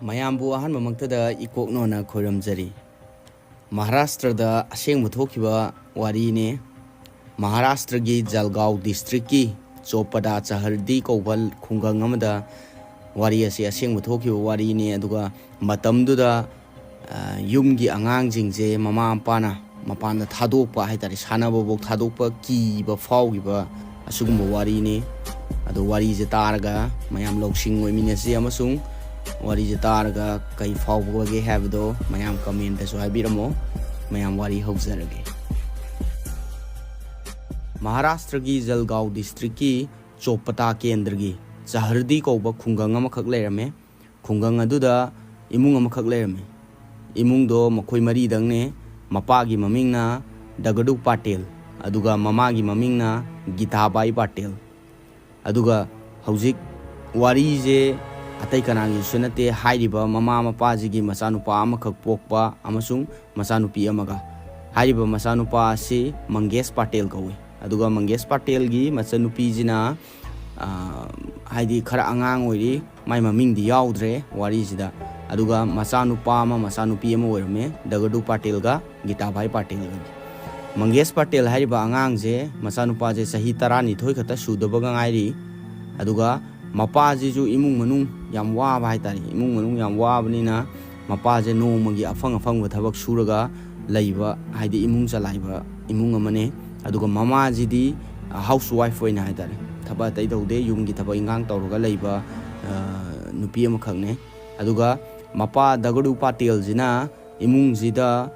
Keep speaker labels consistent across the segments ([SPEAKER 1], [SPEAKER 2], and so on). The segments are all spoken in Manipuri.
[SPEAKER 1] ꯃꯌꯥꯝꯕꯨ ꯑꯍꯥꯟꯕꯃꯛꯇꯗ ꯏꯀꯣꯛꯅꯣꯅ ꯈꯣꯏꯔꯝꯖꯔꯤ꯫ ꯃꯍꯥꯔꯥꯁꯇ꯭ꯔꯗ ꯑꯁꯦꯡꯕ ꯊꯣꯛꯈꯤꯕ ꯋꯥꯔꯤꯅꯦ꯫ ꯃꯍꯥꯔꯥꯁꯇ꯭ꯔꯒꯤ ꯖꯜꯒꯥꯎ ꯗꯤꯁꯇ꯭ꯔꯤꯛꯀꯤ ꯆꯣꯄꯗꯥ ꯆꯍꯔꯗꯤ ꯀꯧꯕ ꯈꯨꯡꯒꯪ ꯑꯃꯗ ꯋꯥꯔꯤ ꯑꯁꯤ ꯑꯁꯦꯡꯕ ꯊꯣꯛꯈꯤꯕ ꯋꯥꯔꯤꯅꯤ꯫ ꯑꯗꯨꯒ ꯃꯇꯝꯗꯨꯗ ꯌꯨꯝꯒꯤ ꯑꯉꯥꯡꯁꯤꯡꯁꯦ ꯃꯃꯥ ꯃꯄꯥꯅ ꯃꯄꯥꯟꯗ ꯊꯥꯗꯣꯛꯄ ꯍꯥꯏꯇꯥꯔꯦ, ꯁꯥꯟꯅꯕꯐꯥꯎ ꯊꯥꯗꯣꯛꯄ ꯀꯤꯕ ꯐꯥꯎꯈꯤꯕ ꯑꯁꯤꯒꯨꯝꯕ ꯋꯥꯔꯤꯅꯤ꯫ ꯑꯗꯣ ꯋꯥꯔꯤꯁꯦ ꯇꯥꯔꯒ ꯃꯌꯥꯝ ꯂꯧꯁꯤꯡ ꯑꯣꯏꯃꯤꯟꯅꯁꯤ ꯑꯃꯁꯨꯡ ꯋꯥꯔꯤꯁꯦ ꯇꯥꯔꯒ ꯀꯩ ꯐꯥꯎꯕꯒꯦ ꯍꯥꯏꯕꯗꯣ ꯃꯌꯥꯝ ꯀꯃꯦꯟꯇꯁꯨ ꯍꯥꯏꯕꯤꯔꯝꯃꯣ꯫ ꯃꯌꯥꯝ ꯋꯥꯔꯤ ꯍꯧꯖꯔꯒꯦ꯫ ꯃꯍꯥꯔꯥꯁꯇ꯭ꯔꯒꯤ ꯖꯜꯒꯥꯎ ꯗꯤꯁꯇ꯭ꯔꯤꯛꯀꯤ ꯆꯣꯄꯇꯥ ꯀꯦꯟꯗ꯭ꯔꯒꯤ ꯆꯍꯔꯗꯤ ꯀꯧꯕ ꯈꯨꯡꯒꯪ ꯑꯃꯈꯛ ꯂꯩꯔꯝꯃꯦ꯫ ꯈꯨꯡꯒꯪ ꯑꯗꯨꯗ ꯏꯃꯨꯡ ꯑꯃꯈꯛ ꯂꯩꯔꯝꯃꯦ꯫ ꯏꯃꯨꯡꯗꯣ ꯃꯈꯣꯏ ꯃꯔꯤꯗꯪꯅꯦ꯫ ꯃꯄꯥꯒꯤ ꯃꯃꯤꯡꯅ ꯗꯒꯗꯨ ꯄꯥꯇꯦꯜ, ꯑꯗꯨꯒ ꯃꯃꯥꯒꯤ ꯃꯃꯤꯡꯅ ꯒꯤꯇꯥꯕꯥꯏ ꯄꯥꯇꯦꯜ꯫ ꯑꯗꯨꯒ ꯍꯧꯖꯤꯛ ꯋꯥꯔꯤꯁꯦ ꯑꯇꯩ ꯀꯅꯥꯒꯤꯁꯨ ꯅꯠꯇꯦ, ꯍꯥꯏꯔꯤꯕ ꯃꯃꯥ ꯃꯄꯥꯁꯤꯒꯤ ꯃꯆꯥꯅꯨꯄꯥ ꯑꯃꯈꯛ ꯄꯣꯛꯄ ꯑꯃꯁꯨꯡ ꯃꯆꯥꯅꯨꯄꯤ ꯑꯃꯒ꯫ ꯍꯥꯏꯔꯤꯕ ꯃꯆꯥꯅꯨꯄꯥ ꯑꯁꯤ ꯃꯪꯒꯦꯁ ꯄꯥꯇꯦꯜ ꯀꯧꯏ꯫ ꯑꯗꯨꯒ ꯃꯪꯒꯦꯁ ꯄꯥꯇꯦꯜꯒꯤ ꯃꯆꯟꯅꯨꯄꯤꯁꯤꯅ ꯍꯥꯏꯗꯤ ꯈꯔ ꯑꯉꯥꯡ ꯑꯣꯏꯔꯤ, ꯃꯥꯏ ꯃꯃꯤꯡꯗꯤ ꯌꯥꯎꯗ꯭ꯔꯦ ꯋꯥꯔꯤꯁꯤꯗ꯫ ꯑꯗꯨꯒ ꯃꯆꯥꯅꯨꯄꯥ ꯑꯃ ꯃꯆꯥꯅꯨꯄꯤ ꯑꯃ ꯑꯣꯏꯔꯝꯃꯦ, ꯗꯒꯗꯨ ꯄꯥꯇꯦꯜꯒ ꯒꯤꯇꯥꯕꯥꯏ ꯄꯥꯇꯦꯜꯒ꯫ ꯃꯪꯒꯦꯁ ꯄꯥꯇꯦꯜ ꯍꯥꯏꯔꯤꯕ ꯑꯉꯥꯡꯁꯦ ꯃꯆꯥꯅꯨꯄꯥꯁꯦ ꯆꯍꯤ 12 ꯈꯛꯇ ꯁꯨꯗꯕꯒ ꯉꯥꯏꯔꯤ꯫ ꯑꯗꯨꯒ ꯃꯄꯥꯁꯤꯁꯨ ꯏꯃꯨꯡ ꯃꯅꯨꯡ ꯌꯥꯝ ꯋꯥꯕ ꯍꯥꯏꯇꯥꯔꯦ꯫ ꯏꯃꯨꯡ ꯃꯅꯨꯡ ꯌꯥꯝ ꯋꯥꯕꯅꯤꯅ ꯃꯄꯥꯁꯦ ꯅꯣꯡꯃꯒꯤ ꯑꯐꯪꯕ ꯊꯕꯛ ꯁꯨꯔꯒ ꯂꯩꯕ, ꯍꯥꯏꯗꯤ ꯏꯃꯨꯡ ꯆꯂꯥꯏꯕ ꯏꯃꯨꯡ ꯑꯃꯅꯦ꯫ ꯑꯗꯨꯒ ꯃꯃꯥꯁꯤꯗꯤ ꯍꯥꯎꯁ ꯋꯥꯏꯐ ꯑꯣꯏꯅ ꯍꯥꯏꯇꯥꯔꯦ, ꯊꯕꯛ ꯑꯇꯩ ꯇꯧꯗꯦ, ꯌꯨꯝꯒꯤ ꯊꯕꯛ ꯏꯟꯈꯥꯡ ꯇꯧꯔꯒ ꯂꯩꯕ ꯅꯨꯄꯤ ꯑꯃꯈꯛꯅꯦ꯫ ꯑꯗꯨꯒ ꯃꯄꯥ ꯗꯒꯗꯨ ꯄꯥꯇꯦꯜꯁꯤꯅ ꯏꯃꯨꯡꯁꯤꯗ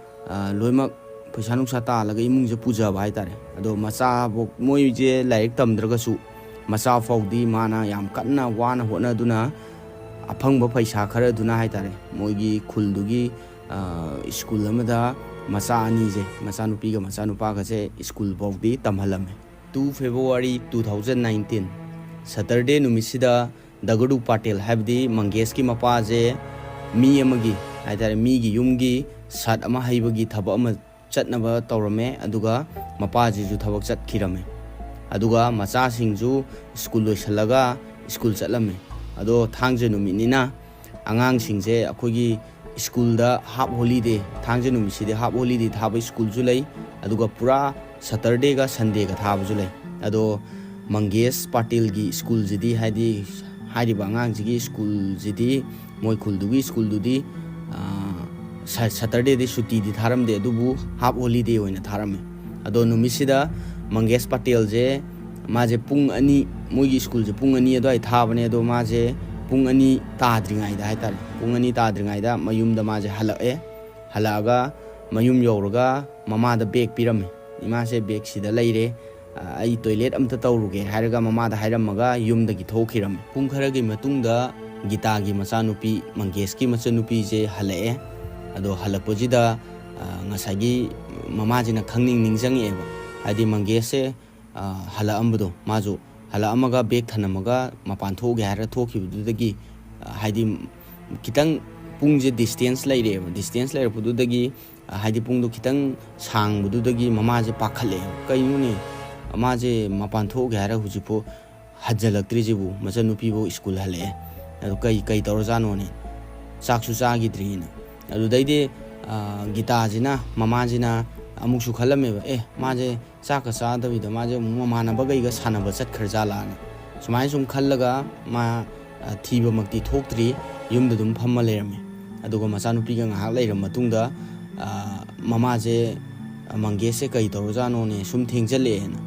[SPEAKER 1] ꯂꯣꯏꯅꯃꯛ ꯄꯩꯁా ꯅꯨꯡꯁꯥ ꯇꯥꯜꯂꯒ ꯏꯃꯨꯡꯁꯦ ꯄꯨꯖꯕ ꯍꯥꯏꯇꯥꯔꯦ꯫ ꯑꯗꯣ ꯃꯆꯥꯐꯥꯎ ꯃꯣꯏꯁꯦ ꯂꯥꯏꯔꯤꯛ ꯇꯝꯗ꯭ꯔꯒꯁꯨ ꯃꯆꯥ ꯐꯥꯎꯗꯤ ꯃꯥꯅ ꯌꯥꯝ ꯀꯟꯅ ꯋꯥꯅ ꯍꯣꯠꯅꯗꯨꯅ ꯑꯐꯪꯕ ꯄꯩꯁꯥ ꯈꯔꯗꯨꯅ ꯍꯥꯏꯇꯥꯔꯦ, ꯃꯣꯏꯒꯤ ꯈꯨꯜꯗꯨꯒꯤ ꯁ꯭ꯀꯨꯜ ꯑꯃꯗ ꯃꯆꯥ ꯑꯅꯤꯁꯦ, ꯃꯆꯥꯅꯨꯄꯤꯒ ꯃꯆꯥꯅꯨꯄꯥꯒꯁꯦ ꯁ꯭ꯀꯨꯜ ꯐꯥꯎꯗꯤ ꯇꯝꯍꯜꯂꯝꯃꯦ꯫ 2 ꯐꯦꯕ꯭ꯔꯨꯋꯥꯔꯤ 2019 ꯁꯇꯔꯗꯦ ꯅꯨꯃꯤꯠꯁꯤꯗ ꯗꯒꯗꯨ ꯄꯥꯇꯦꯜ ꯍꯥꯏꯕꯗꯤ ꯃꯪꯒꯦꯁꯀꯤ ꯃꯄꯥꯁꯦ ꯃꯤ ꯑꯃꯒꯤ ꯍꯥꯏꯇꯥꯔꯦ, ꯃꯤꯒꯤ ꯌꯨꯝꯒꯤ ꯁꯠ ꯑꯃ ꯍꯩꯕꯒꯤ ꯊꯕꯛ ꯑꯃ ꯆꯠꯅꯕ ꯇꯧꯔꯝꯃꯦ꯫ ꯑꯗꯨꯒ ꯃꯄꯥꯁꯤꯁꯨ ꯊꯕꯛ ꯆꯠꯈꯤꯔꯝꯃꯦ꯫ ꯑꯗꯨꯒ ꯃꯆꯥꯁꯤꯡꯁꯨ ꯁ꯭ꯀꯨꯜ ꯂꯣꯏꯁꯤꯜꯂꯒ ꯁ꯭ꯀꯨꯜ ꯆꯠꯂꯝꯃꯦ꯫ ꯑꯗꯣ ꯊꯥꯡꯖ ꯅꯨꯃꯤꯠꯅꯤꯅ ꯑꯉꯥꯡꯁꯤꯡꯁꯦ ꯑꯩꯈꯣꯏꯒꯤ ꯁ꯭ꯀꯨꯜꯗ ꯍꯥꯞ ꯍꯣꯂꯤꯗꯦ, ꯊꯥꯡꯖ ꯅꯨꯃꯤꯠꯁꯤꯗꯤ ꯍꯥꯞ ꯍꯣꯂꯤꯗꯦ ꯊꯥꯕ ꯁ꯭ꯀꯨꯜꯁꯨ ꯂꯩ, ꯑꯗꯨꯒ ꯄꯨꯔꯥ ꯁꯇꯔꯗꯦꯒ ꯁꯟꯗꯦꯒ ꯊꯥꯕꯁꯨ ꯂꯩ꯫ ꯑꯗꯣ ꯃꯪꯒꯦꯁ ꯄꯥꯇꯦꯜꯒꯤ ꯁ꯭ꯀꯨꯜꯁꯤꯗꯤ ꯍꯥꯏꯗꯤ ꯍꯥꯏꯔꯤꯕ ꯑꯉꯥꯡꯁꯤꯒꯤ ꯁ꯭ꯀꯨꯜꯁꯤꯗꯤ ꯃꯣꯏ ꯈꯨꯜꯗꯨꯒꯤ ꯁ꯭ꯀꯨꯜꯗꯨꯗꯤ ꯁꯇꯔꯗꯦꯗꯤ ꯁꯨꯇꯤꯗꯤ ꯊꯥꯔꯝꯗꯦ, ꯑꯗꯨꯕꯨ ꯍꯥꯞ ꯍꯣꯂꯤꯗꯦ ꯑꯣꯏꯅ ꯊꯥꯔꯝꯃꯦ꯫ ꯑꯗꯣ ꯅꯨꯃꯤꯠꯁꯤꯗ ꯃꯪꯒꯦꯁ ꯄꯥꯇꯦꯜꯁꯦ ꯃꯥꯁꯦ ꯄꯨꯡ 2, ꯃꯣꯏꯒꯤ ꯁ꯭ꯀꯨꯜꯁꯦ ꯄꯨꯡ 2 ꯑꯗꯨꯋꯥꯏ ꯊꯥꯕꯅꯦ꯫ ꯑꯗꯣ ꯃꯥꯁꯦ ꯄꯨꯡ 2 ꯇꯥꯗ꯭ꯔꯤꯉꯩꯗ ꯍꯥꯏꯇꯥꯔꯦ, ꯄꯨꯡ 2 ꯇꯥꯗ꯭ꯔꯤꯉꯩꯗ ꯃꯌꯨꯝꯗ ꯃꯥꯁꯦ ꯍꯜꯂꯛꯑꯦ꯫ ꯍꯜꯂꯛꯑꯒ ꯃꯌꯨꯝ ꯌꯧꯔꯒ ꯃꯃꯥꯗ ꯕꯦꯒ ꯄꯤꯔꯝꯃꯦ꯫ ꯏꯃꯥꯁꯦ ꯕꯦꯒꯁꯤꯗ ꯂꯩꯔꯦ, ꯑꯩ ꯇꯣꯏꯂꯦꯠ ꯑꯝꯇ ꯇꯧꯔꯨꯒꯦ ꯍꯥꯏꯔꯒ ꯃꯃꯥꯗ ꯍꯥꯏꯔꯝꯃꯒ ꯌꯨꯝꯗꯒꯤ ꯊꯣꯛꯈꯤꯔꯝꯃꯦ꯫ ꯄꯨꯡ ꯈꯔꯒꯤ ꯃꯇꯨꯡꯗ ꯒꯤꯇꯥꯒꯤ ꯃꯆꯥꯅꯨꯄꯤ, ꯃꯪꯒꯦꯁꯀꯤ ꯃꯆꯟꯅꯨꯄꯤꯁꯦ ꯍꯜꯂꯛꯑꯦ꯫ ꯑꯗꯣ ꯍꯜꯂꯛꯄꯁꯤꯗ ꯉꯁꯥꯏꯒꯤ ꯃꯃꯥꯁꯤꯅ ꯅꯤꯡꯁꯤꯡꯉꯛꯑꯦꯕ, ꯍꯥꯏꯗꯤ ꯃꯪꯒꯦꯁꯁꯦ ꯍꯜꯂꯛꯑꯝꯕꯗꯣ, ꯃꯥꯁꯨ ꯍꯜꯂꯛꯑꯝꯃꯒ ꯕꯦꯒ ꯊꯅꯝꯃꯒ ꯃꯄꯥꯟ ꯊꯣꯛꯎꯒꯦ ꯍꯥꯏꯔꯒ ꯊꯣꯛꯈꯤꯕꯗꯨꯗꯒꯤ ꯍꯥꯏꯗꯤ ꯈꯤꯇꯪ ꯄꯨꯡꯁꯦ ꯗꯤꯁꯇꯦꯟꯁ ꯂꯩꯔꯛꯑꯦꯕ꯫ ꯗꯤꯁꯇꯦꯟꯁ ꯂꯩꯔꯛꯄꯗꯨꯗꯒꯤ ꯍꯥꯏꯗꯤ ꯄꯨꯡꯗꯣ ꯈꯤꯇꯪ ꯁꯥꯡꯕꯗꯨꯗꯒꯤ ꯃꯃꯥꯁꯦ ꯄꯥꯈꯠꯂꯛꯑꯦꯕ, ꯀꯩꯅꯣꯅꯦ ꯃꯥꯁꯦ ꯃꯄꯥꯟ ꯊꯣꯛꯎꯒꯦ ꯍꯥꯏꯔꯒ ꯍꯧꯖꯤꯛꯐꯥꯎ ꯍꯟꯖꯜꯂꯛꯇ꯭ꯔꯤꯁꯤꯕꯨ, ꯃꯆꯟꯅꯨꯄꯤꯐꯥꯎ ꯁ꯭ꯀꯨꯜ ꯍꯜꯂꯛꯑꯦ, ꯑꯗꯨ ꯀꯩ ꯇꯧꯔꯖꯥꯠꯅꯣꯅꯦ, ꯆꯥꯛꯁꯨ ꯆꯥꯈꯤꯗ꯭ꯔꯤꯅ꯫ ꯑꯗꯨꯗꯩꯗꯤ ꯒꯤꯇꯥꯁꯤꯅ ꯃꯃꯥꯁꯤꯅ ꯑꯃꯨꯛꯁꯨ ꯈꯜꯂꯝꯃꯦꯕ, ꯃꯥꯁꯦ ꯆꯥꯛꯀ ꯆꯥꯗꯕꯤꯗ ꯃꯥꯁꯦ ꯃꯃꯥꯟꯅꯕꯈꯩꯒ ꯁꯥꯟꯅꯕ ꯆꯠꯈ꯭ꯔꯖꯥꯠꯂꯥꯅ ꯁꯨꯃꯥꯏꯅ ꯁꯨꯝ ꯈꯜꯂꯒ ꯃꯥ ꯊꯤꯕꯃꯛꯇꯤ ꯊꯣꯛꯇ꯭ꯔꯤ, ꯌꯨꯝꯗ ꯑꯗꯨꯝ ꯐꯝꯃ ꯂꯩꯔꯝꯃꯦ꯫ ꯑꯗꯨꯒ ꯃꯆꯥꯅꯨꯄꯤꯒ ꯉꯥꯏꯍꯥꯛ ꯂꯩꯔꯕ ꯃꯇꯨꯡꯗ ꯃꯃꯥꯁꯦ ꯃꯪꯒꯦꯁꯁꯦ ꯀꯩ ꯇꯧꯔꯖꯥꯠꯅꯣꯅꯦ ꯁꯨꯝ ꯊꯦꯡꯖꯜꯂꯛꯑꯦꯅ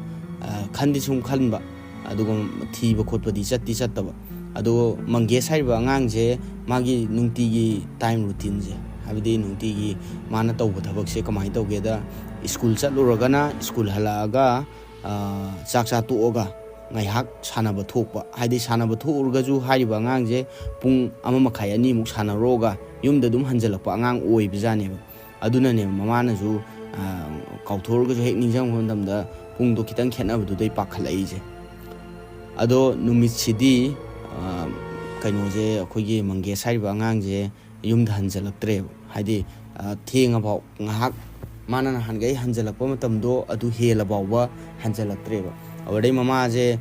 [SPEAKER 1] ꯈꯟꯗꯤ ꯁꯨꯝ ꯈꯟꯕ, ꯑꯗꯨꯒ ꯊꯤꯕ ꯈꯣꯠꯄꯗꯤ ꯆꯠꯇꯕ꯫ ꯑꯗꯣ ꯃꯪꯒꯦꯁ ꯍꯥꯏꯔꯤꯕ ꯑꯉꯥꯡꯁꯦ ꯃꯥꯒꯤ ꯅꯨꯡꯇꯤꯒꯤ ꯇꯥꯏꯝ ꯔꯨꯇꯤꯟꯁꯦ, ꯍꯥꯏꯕꯗꯤ ꯅꯨꯡꯇꯤꯒꯤ ꯃꯥꯅ ꯇꯧꯕ ꯊꯕꯛꯁꯦ ꯀꯃꯥꯏꯅ ꯇꯧꯒꯦꯗ, ꯁ꯭ꯀꯨꯜ ꯆꯠꯂꯨꯔꯒꯅ ꯁ꯭ꯀꯨꯜ ꯍꯜꯂꯛꯑꯒ ꯆꯥꯛ ꯆꯥ ꯇꯣꯛꯑꯒ ꯉꯥꯏꯍꯥꯛ ꯁꯥꯟꯅꯕ ꯊꯣꯛꯄ, ꯍꯥꯏꯗꯤ ꯁꯥꯟꯅꯕ ꯊꯣꯛꯎꯔꯒꯁꯨ ꯍꯥꯏꯔꯤꯕ ꯑꯉꯥꯡꯁꯦ ꯄꯨꯡ 1.5, 2 ꯁꯥꯟꯅꯔꯨꯔꯒ ꯌꯨꯝꯗ ꯑꯗꯨꯝ ꯍꯟꯖꯜꯂꯛꯄ ꯑꯉꯥꯡ ꯑꯣꯏꯕꯖꯥꯠꯅꯦꯕ꯫ ꯑꯗꯨꯅꯅꯦꯕ ꯃꯃꯥꯅꯁꯨ ꯀꯥꯎꯊꯣꯛꯎꯔꯒꯁꯨ ꯍꯦꯛ ꯅꯤꯡꯁꯤꯡꯕ ꯃꯇꯝꯗ ꯄꯨꯡꯗꯣ ꯈꯤꯇꯪ ꯈꯦꯠꯅꯕꯗꯨꯗꯩ ꯄꯥꯈꯠꯂꯛꯏꯁꯦ꯫ ꯑꯗꯣ ꯅꯨꯃꯤꯠꯁꯤꯗꯤ ꯀꯩꯅꯣꯁꯦ ꯑꯩꯈꯣꯏꯒꯤ ꯃꯪꯒꯦꯁ ꯍꯥꯏꯔꯤꯕ ꯑꯉꯥꯡꯁꯦ ꯌꯨꯝꯗ ꯍꯟꯖꯜꯂꯛꯇ꯭ꯔꯦꯕ, ꯍꯥꯏꯗꯤ ꯊꯦꯡꯉꯐꯥꯎ ꯉꯥꯏꯍꯥꯛ ꯃꯥꯅ ꯅꯍꯥꯟꯒꯩ ꯍꯟꯖꯜꯂꯛꯄ ꯃꯇꯝꯗꯣ ꯑꯗꯨ ꯍꯦꯜꯂ ꯐꯥꯎꯕ ꯍꯟꯖꯜꯂꯛꯇ꯭ꯔꯦꯕ꯫ ꯑꯗꯨꯗꯩ ꯃꯃꯥꯁꯦ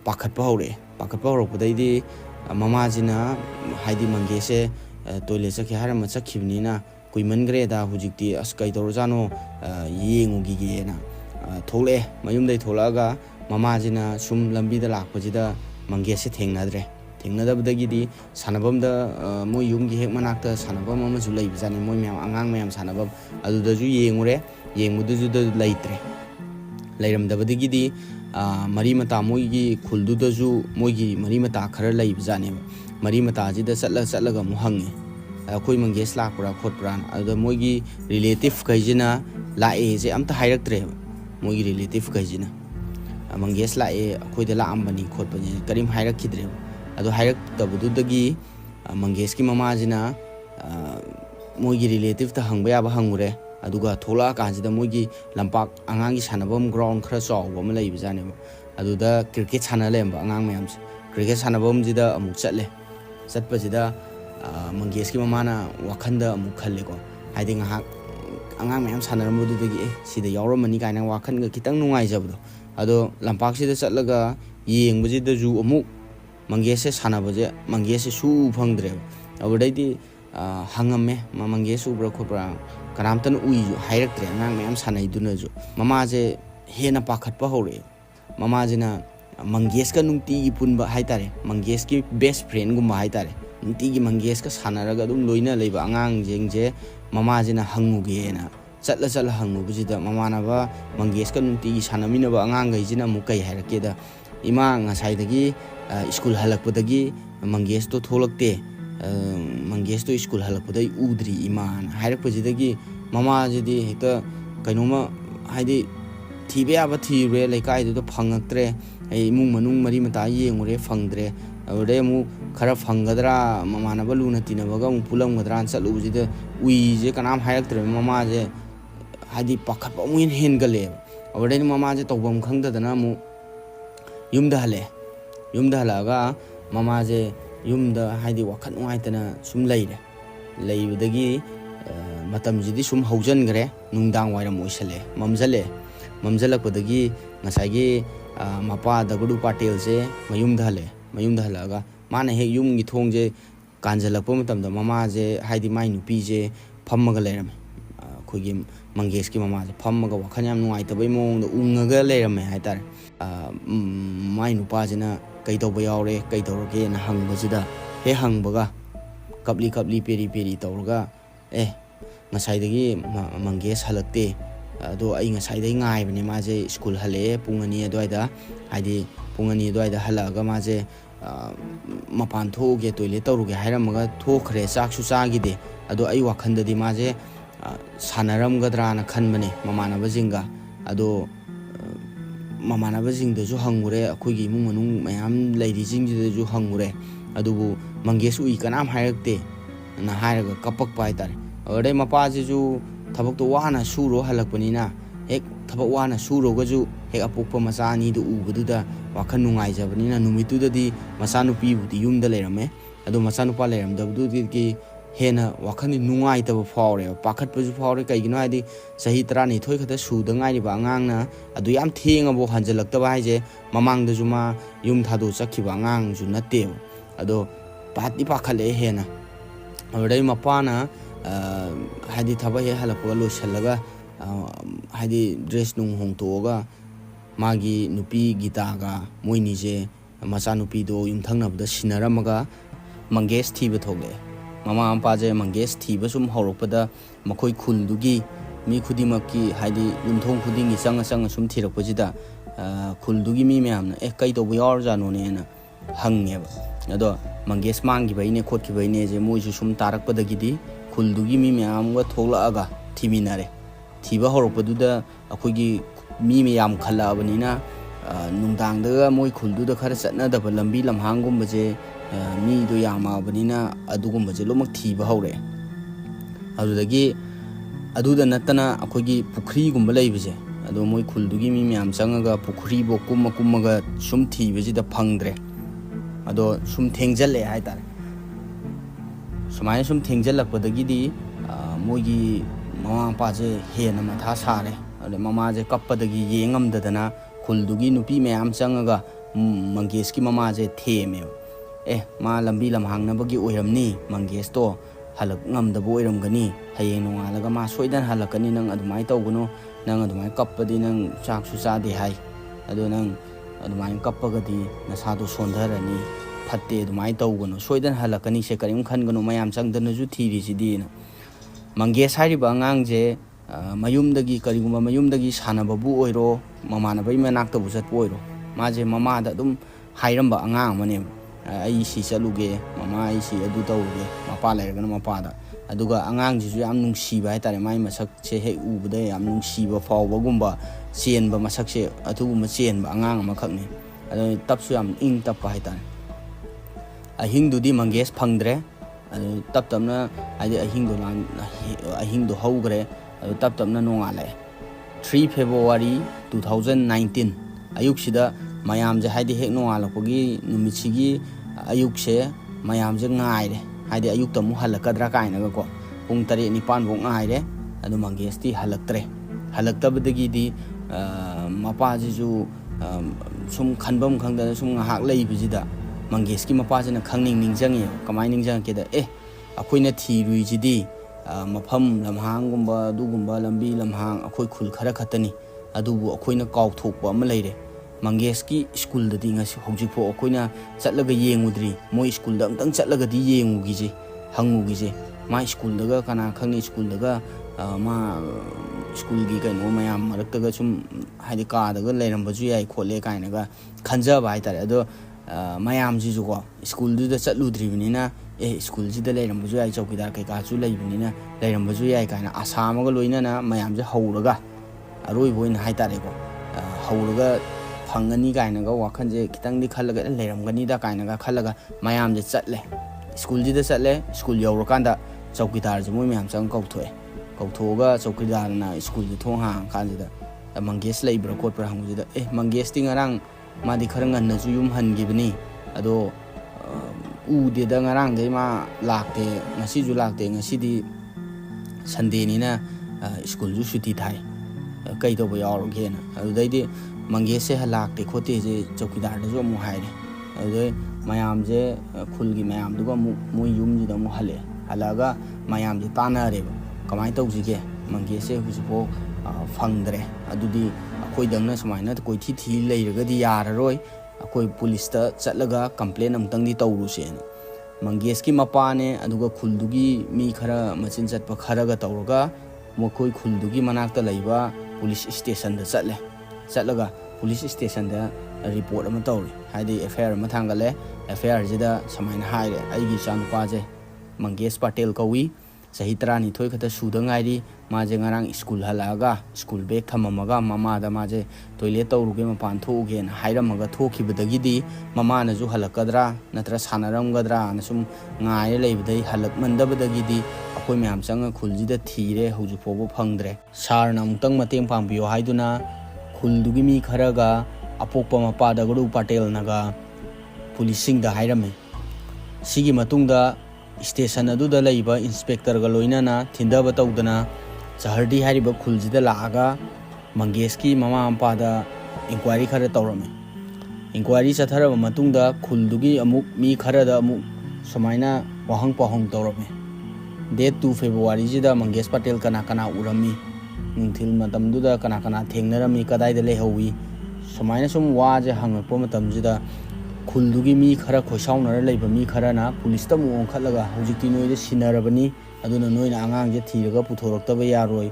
[SPEAKER 1] ꯄꯥꯈꯠꯄ ꯍꯧꯔꯛꯑꯦ꯫ ꯄꯥꯈꯠꯄ ꯍꯧꯔꯛꯄꯗꯩꯗꯤ ꯃꯃꯥꯁꯤꯅ ꯍꯥꯏꯗꯤ ꯃꯪꯒꯦꯁꯁꯦ toilet sakhi harama sakhibnina kuimangreda hujikti as kai torjano yengugi na thole mayumdai tholaga mamajina sum lambi da lakpajida mangese thengnadabdagidi sanabamda moi yumgi hek manakta sanabam amasu leibjani moi myam angang myam sanabam adudaju yengure yengmuduju da leitre leiramdabdagidi mari mata moigi khuldudaju moigi mari mata khara leibjani mari mata jida chatlaga mu hange akoi manges lakpra khotpran adu moigi relative kaijina lae je amta hairaktre moigi relative kaijina manges lae akoi de la ambani khotpani karim hairakidre adu hairaktabududagi manges ki mama jina moigi relative ta hangba ya ba hangure aduga thola kanjida moigi lampak angangi sanabam ground khara chawba ma leibjani aduda cricket sana lemba angang mayam cricket sanabam jida amuk chatle chatpajida manges ki mamana wakhanda amuk khalle ko haidi ngahak angang mayam sanaramududagi sida yawramani kaina wakhan ga kitang nungai jabdo ado lampak sida chatlaga yengbajida ju amuk manges sanabaje manges su phangdre abadaidi hangame manges ubra khopra kanamtan ui hairaktre angang mayam sanai dunaju mamaje hena pakhatpa hore mamajina manges ka nungti gi punba haitare manges ki best friend gumba haitare nungti gi manges ka sanaraga dum loina leiba angang jengje mamajina hanguge na chatla hangubujida mamana ba manges ka nungti gi sanamina ba angang gaijina mukai hairake da ima ngasaidagi school halakpadagi manges to tholakte manges to school halakpadai udri iman hairakpajidagi mama jidi hekta kainoma haidi thibe aba thire laikai do phangaktre imung manung mari mata yengure phangdre awde mu khara phangadra mamana baluna tinabaga mu pulam gadran chalubujida ui je kanam hairaktre mama je haidi pakhat pa mu hen gale awde mama je tobam khangdadana mu yumda halaga mama je yumda haidi wakhat nuaitana sum leire leibadagi matamjidi sum haujangre nungdang wairam oisale mamjalakpadagi ngasagi mapa dagudu patel je mayumda halaga mana he yumgi thongje kanjalakpa matamda mama je haidi mai nupi je phammaga leirame khogi manges ki mama je phammaga wakhan yam nuaitabai mongda ungaga leirame haitare mai nupa jina kai tawba yaure kai tawrage na hangbajida he hangbaga kapli peri tawraga ngasaidagi manges halakte ado ai ngasaidai ngaibani maje school hale pungani adwaida haidi pungani adwaida halaga maje mapan thoge toilet tawruge hairamaga thokhre chaksu chagide ado ai wakhandadi maje sanaramgadra na khanbane mamanabajinga ado mamanabajingdaju hangure akoigi imung manung mayam leirijingdaju hangure adubu manges ui kanam hairakte na hairaga kapakpa haitare ade mapajiju thabak to wana suro halakpanina ek thabak wana suro gaju ek apokpa macha ani du ubududa wakhan nungai jabanina numitudadi macha nupi budi yumda leirame adu macha nupa leiramdabdu ki hena wakhan nungai taba faure pakhat paju faure kaigino adi sahi 12 khata suda ngai ba angangna adu yam thenga bo hanjalaktaba haije mamang daju ma yum thadu chakhiba angang ju natte ado pati pakhale hena adai mapana haidi thaba he halakwa loisalaga haidi dress nung hongtoga magi nupi gitaga moini je macha nupi do yumthangnabda sinaramaga manges thiba thogle mama ampa je manges thiba sum horopada makoi khuldugi mi khudimaki haidi yumthong khudingi changa sum thirakpajida khuldugi mi myamna kai to buyar janone na hangeba ado manges mangi baine khotki baine je moisu sum tarakpadagidi khuldugi mi myamga tholaaga thiminare thiba horoppaduda akoigi mi myam khalabanina nungdangda moi khulduda khara chatnadaba lambi lamhangum baje mi do yamabanina adugum baje lomak thiba hore adudagi aduda natana akoigi pukhri gumba leibje ado moi khuldugi mi myam changaga pukhri bo kummaga sum thibaji da phangdre ado sum thengjalle haitare sumai sum thengjallakpadagidi moigi mama paje hena matha sare ade mama je kappadagi yengamdadana khuldugi nupi mayam changaga manges ki mama je theme ma lambi lamhangnabagi oiramni manges to halak ngamdaba oiramgani hayeng nongalaga ma soidan halakani nang adumai tawgano nang adumai kappadi nang chaksu chade hai ado nang adumai kappagadi nasado sondharani fatte adumai tawgano soidan halakani se karim khangano mayam changdanasu thiri sidina Mangesh hariba angangje mayumdagi karigumba mayumdagi sanababu oiro mamanabai manaktabu chatpu oiro maje mamada dum hairamba angang mane ai si chaluge mama ai si adu tawge mapa lairgana mapada aduga angang jisu yam nungsiba haitare mai masak che he ubada yam nungsiba fawbagumba chenba masak se atugumba chenba angang amakhakne adu tapsu yam ing tappa haitare ahingdudi Mangesh phangdre adu taptamna adi ahingdo hogre adu taptamna nongale 3 February 2019 ayuksida mayamje haidi hek nongalakpagi numitigi ayukse mayamje ngaire haidi ayukta mu halakadra kainaga ko pung 3-9 bong ngaire adu Mangesh ti halaktabadagi di mapajisu sum khanbam khangda sum ngahak leibijida Mangesh ki mapajina khangning ningjangi kamai ningjang keda akoina thiruijidi mafam lamhangumba dugumba lambi lamhang akoi khul khara khatani adubu akoina kawthokpa ama leire Mangesh ki school da dinga si hojikpo akoina chatlaga yengudri moi school da amtang chatlaga di yengugije hangugije ma school daga kana khangni school daga ma school gi kaino mayam maraktaga sum haidi ka daga leirambaju yai khole kainaga khanjaba haitare ado mayam ji ko school du da chatludribnina school ji da leirambaju yai chowkidar kai ka chu leibnina leirambaju yai kaina asamaga loina na mayam je hauraga aroi boina haitare ko hauraga phangani kainaga wakhanje kitangdi khallaga leiramgani da kainaga khallaga mayam je chatle school ji da chatle school yaurakanda chowkidar je moi mayam chang kauthoga chowkidar na school ji thong hang khanjida Mangesh leibra khotpra hangujida Mangesh ti ngarang madi khara nganna ju yum hangibni ado ude da ngarang dei ma lakte ngasi ju lakte ngasi di Sunday ni na school ju suti thai kai to bo yaw ge na adu dai di Mangesh se halakte khote je chowkidar da jo mu haire adu mayam je khulgi mayam du ga mu yum ji da mu halaga mayam je tanare kamai tawjige Mangesh se husipo phangdre adudi akoi dangna sumaina koi thi leiragadi yararoi akoi police ta chatlaga complain amtang di tawruse Mangesh ki mapane aduga khuldugi mi khara machin chatpa kharaga tawraga mokoi khuldugi manakta leiba police station da chatlaga police station da report ama tawri haidi FIR ama thangale FIR jida samaina haire aigi chanpa je Mangesh Patel kawi sahi 12 khata suda ngairi maje ngarang school halaga school bag thamamaga mama da maje toilet tawruge mapan thoge na hairamaga thokibadagi di mama na ju halakadra natra sanaramgadra na sum ngai leibdai halak mandabadagi di akoi myam changa khulji da thire hoju fobo phangdre sar namtang mateng pangbiyo haiduna khuldugi mi kharaga apokpa mapa da guru Patel naga policing da hairame sigi matungda station aduda leiba inspector ga loina na thindaba tawdana Chahardi hariba khuljida laaga Mangesh ki mama ampa da inquiry khara tawrame inquiry chatharaba matungda khuldugi amuk mi khara da amuk samaina wahang pahong tawrame date 2 February jida Mangesh Patel kana urami nungthil matamduda kana thengnarami kadai da lehawi samaina sum waje hangakpa matamjida khuldugi mi khara khosaunara leiba mi khara na police ta mu onkhatlaga hojikti noida sinarabani aduna noina angang je thiraga puthoraktaba yaroi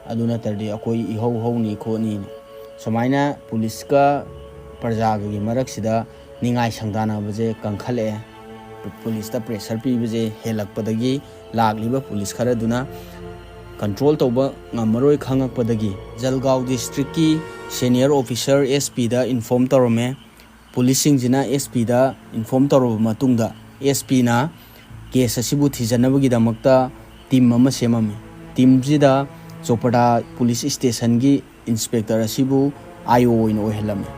[SPEAKER 1] aduna tardi akoi ihau ni khoni samaina police ka parja gi marak sida ningai sangdana baje kangkhale police ta pressure pi baje helakpadagi lagliba police khara duna control toba ngamaroi khangakpadagi Jalgaon district ki senior officer SP da inform torome policing jina SP da inform toroba matungda SP na case asibu thijanabagi damakta team ama semame team jida Chopada police station gi inspector asibu IO in ohelame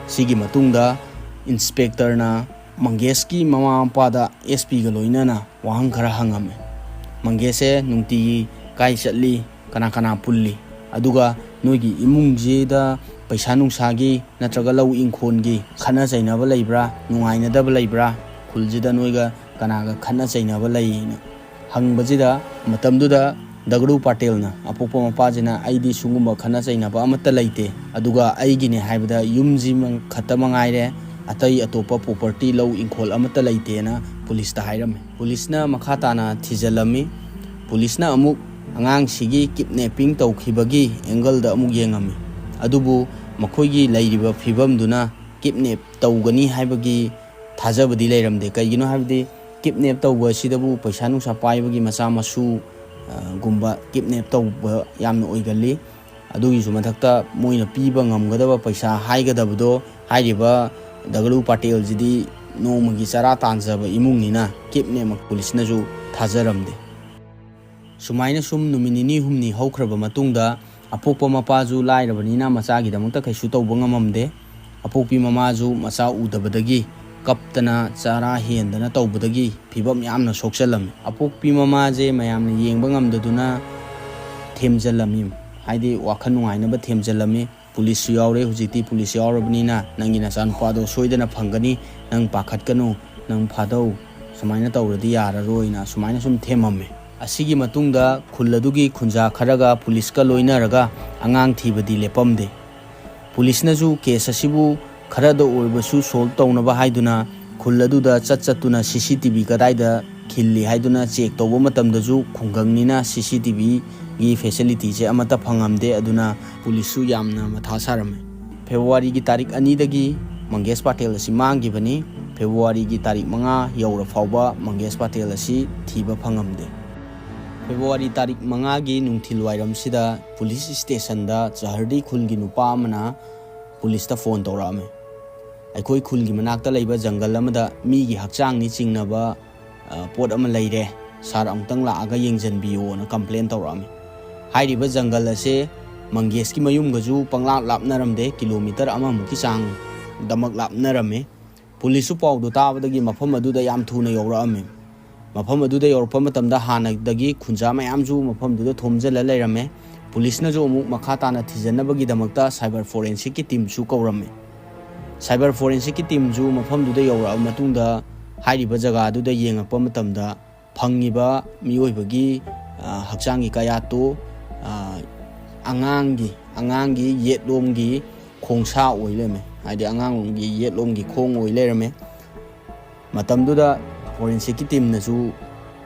[SPEAKER 1] sigi matungda inspector na Mangesh ki mama ampada SP ga loina na wahang khara hangame Mangesh nungti kai chatli kana pulli aduga noigi imung jeda paisa nungsagi natraga lau ingkhon gi khana chainaba leibra nungaina daba leibra khuljida noiga kanaga khana chainaba leina hangbajida matamduda Dagru Patel na apopo mapajina aidi sungumba khana chaina ba amata laite aduga aigine haibada yumji mang khatama ngaire atai atopa property law inkhol amata laite na police ta hairame police na makhata na thijalami police na amuk angang sigi kidnapping tawkhibagi angle da amuk yengami adubu makhoigi lairiba phibam duna kidnap tawgani haibagi thajabadi leiramde kaigino haibdi kidnap tawba sidabu paisa nungsa paibagi macha masu gumba kidnap tawba yamna oigali adugi su mathakta moina piba ngamgadaba paisa haigadabdo hairiba Daglu Patel jidi nomagi chara tanjaba imungnina kidnap police na ju thajaramde sumaina sum numinini humni haukraba matungda apokpa mapaju lairabanina machagi damakta kaisu tawba ngamamde apokpi mamaju macha udabadagi kaptana chara hendana tawbadagi phibam yamna soksalami apokpi mamaje mayamna yengba ngamdaduna themjalami haidi wakhan nungainaba themjalami police yaure hujiti police yaurabnina nangina sanpado soidana phangani nang pakhatkanu nang phadau sumaina tawradi yararoina sumaina sum themame asigi matungda khulladugi khunja kharaga police ka loinaraga angang thibadi lepamde police na ju case asibu खरद ओरबसु सोल्व तौनबा हाइदुना खुल्लदुदा चच्चतुना सीसीटीवी कदाइदा खिल्ली हाइदुना चेक तौबा मतमदजु खुंगंगनिना सीसीटीवी गी फैसिलिटी जे अमता फंगमदे अदुना पुलिसु यामना मथा सारमे फेब्रुवारी की तारीख 2 दगी मंगेश पाटेल असि मांगिबनी फेब्रुवारी की तारीख 5 यौरा फावबा मंगेश पाटेल असि थीबा फंगमदे फेब्रुवारी तारीख 5 की नुंथिल वाइरमसिदा पुलिस स्टेशन दा जहरदी खुलगी नुपा अमना पुलिस ता फोन तौरामे अखोई खुलगी मनाक्ता लैबा जंगल अमदा मीगी हक्चांगनी चिंगनबा पोट अमा लैरे सार अमतंग लागा येंजनबियोना कंप्लेन तौरामे हाइरिबा जंगल असे मंगेश की मयुमगजु पंगला लापनरमदे किलोमीटर अमामुकी चांग दमक लापनरमे पुलिसु पाउदो ताबदगी मफम अदुदा याम थुना यौरामे मफम अदुदा यौरपा मतमदा हानदगी खुंजा मयामजु मफम दुदा थोमजल लैरमे पुलिस ना जो अमुक मखा ताना थिजनबगी दमकता साइबर फोरेंसिक की टीम सु कौरमे साइबर फोरेंसिक की टीम जु मफम दुदा यौरा मतुंगदा हाइरिबा जगह दुदा येंगकपा मतमदा फंगिबा मियोइबगी हक्चांगी कयातो अंगांगी येटलोमगी खोंसा ओइलेमे हाइदि अंगांगी येटलोमगी खोंग ओइलेरमे मतमदुदा फोरेंसिक की टीम नजु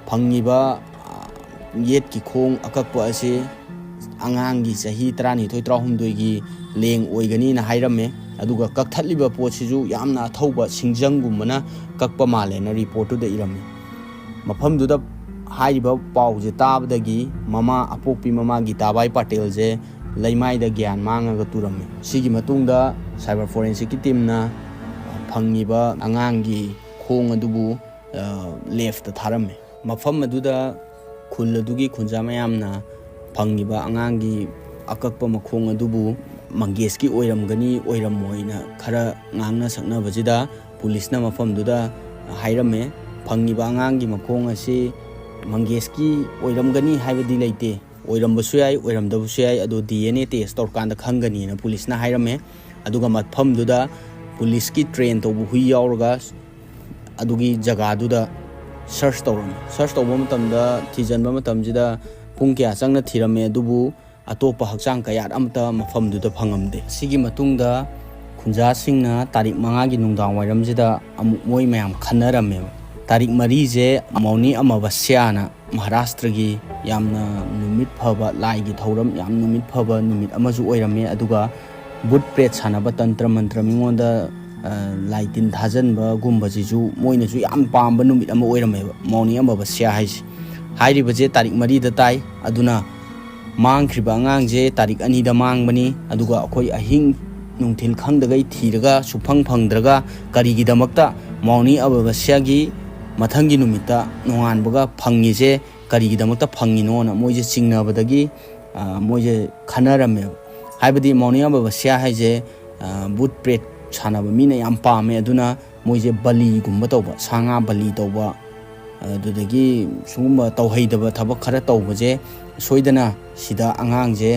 [SPEAKER 1] फंगिबा येट की खोंग अककपा असे angangi sahi 12-13 gi leng oigani na hairame aduga kakthaliba potsiju yamna thauba singjangumana kakpa male na report tu da irame mafam du da hairiba pause tabadagi mama apokpi mama Gitabai Patel je laimai da gyan manga ga turame sigi matungda cyber forensic ki team na phangiba angangi khong adubu left ta tharame mafam aduda khulladugi khunjama yamna फंगिबा अंगांगी अकक्पा मखोंग अदुबु Mangesh की ओइरमगनी ओइरमोइना खरा ngang saknabajida पुलिस ना मफमदुदा हाइरमे फंगिबा अंगांगी मखोंग असे मंगेश की ओइरमगनी हाइबदी लैते ओइरमबसु याय ओइरमदबसु याय अदो DNA टेस्ट तौरकांदा खंगनी ना पुलिस ना हाइरमे अदुगा मफमदुदा पुलिस की ट्रेन तौबु हुई यावरगा अदुगी जगादुदा सर्च तौबा मतमदा थिजनबा मतमजिदा पुंग क्या चंगना थिरमे अदुबु अतोपा हक्चांग कयात अमता मफमदुदा फंगमदे सिगी मतुंगदा खुंजा सिंगना तारीख 5 की नुंगदांग वाइरमजिदा अमुक मोय मयाम खनरमे तारीख 3 जे मौनी अमावस्याना महाराष्ट्र की यामना नुमित फबा लाइगी थौरम याम नुमित फबा नुमित अमजु ओइरमे अदुगा बुट प्रेत सानबा तंत्र मंत्र मिंगोंदा लाइटिन थाजनबा गुंबजिजु मोइनजु याम पामबा नुमित अमा ओइरमे मौनी अमावस्या हाइसि हाइरिबजे तारीख 3 दा ताई अदुना मांगख्रिबा अंगांजे तारीख 2 दा मांगबनी अदुगा अखोई अहिंग नुंथिल खंगदगै थीरगा सुफंग फंगद्रगा करिगी दमकता मौनी अमावस्यागी मथंगी नुमिता नोंगानबगा फंगिजे करिगी दमकता फंगिनोना मोइजे चिंगनाबदगी मोइजे खनरमे हाइबदी मौनी अमावस्या हाइजे बुट प्रेत सानबा मीना याम पामे अदुना मोइजे बलि गुंबा तौबा सांगा बलि तौबा अदुदगी सुंगुंबा तौहैदबा थबक खरा तौबजे सोइदना सिदा अंगांजे